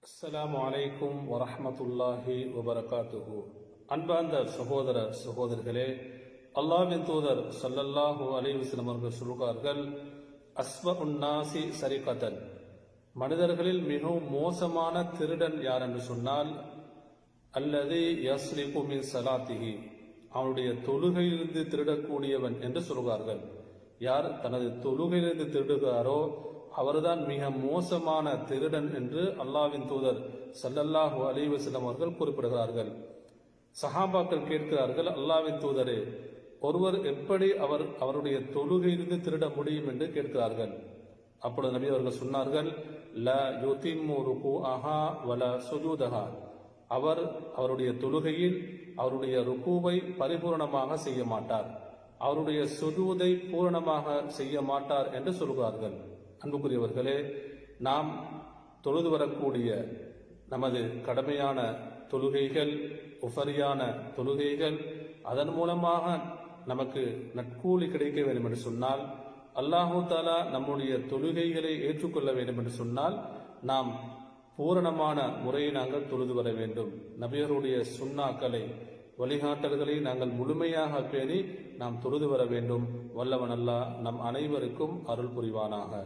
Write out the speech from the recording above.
அஸ்ஸலாமு அலைக்கும் வரஹ்மத்துல்லாஹி வபரகாத்துஹு. அன்பார்ந்த சகோதர சகோதரிகளே, அல்லாஹ்வின் தூதர் ஸல்லல்லாஹு அலைஹி வஸல்லம் அவர்கள் சொல்கிறார்கள், அஸ்வஉன் நாசி சரிகதன், மனிதர்களில் மிகவும் மோசமான திருடன் யார் என்று சொன்னால், அல்லது யஸ்ரிகு மின் ஸலாத்திஹி, அவனுடைய தொழுகையிலிருந்து திருடக்கூடியவன் என்று சொல்கிறார்கள். யார் தனது தொழுகையிலிருந்து திருடுகிறாரோ அவர்தான் மிக மோசமான திருடன் என்று அல்லாஹ்வின் தூதர் ஸல்லல்லாஹு அலைஹி வஸல்லம் அவர்கள் குறிப்பிடுகிறார்கள். சஹாபாக்கள் கேட்கிறார்கள், அல்லாஹ்வின் தூதரே, ஒருவர் எப்படி அவருடைய தொழுகையிலிருந்து திருட முடியும் என்று கேட்கிறார்கள். அப்பொழுது நபி அவர்கள் சொன்னார்கள், லா யுதிம்மு ருகூஅஹா வலா சுஜூதஹா, அவருடைய தொழுகையில் அவருடைய ருகூவை பரிபூர்ணமாக செய்ய மாட்டார், அவருடைய சுஜூதை பூரணமாக செய்ய மாட்டார் என்று சொல்கிறார்கள். அன்புக்குரியவர்களே, நாம் தொழுது வரக்கூடிய நமது கடமையான தொழுகைகள், உஃபரியான தொழுகைகள், அதன் மூலமாக நமக்கு நற்கூலி கிடைக்க வேண்டும் என்று சொன்னால், அல்லாஹு தாலா நம்முடைய தொழுகைகளை ஏற்றுக்கொள்ள வேண்டும் என்று சொன்னால், நாம் பூரணமான முறையை நாங்கள் தொழுது வர வேண்டும். நபியருடைய சுன்னாக்களை, வழிகாட்டல்களை நாங்கள் முழுமையாக பேணி நாம் தொழுது வர வேண்டும். வல்லவன் அல்லாஹ் நம் அனைவருக்கும் அருள் புரிவானாக.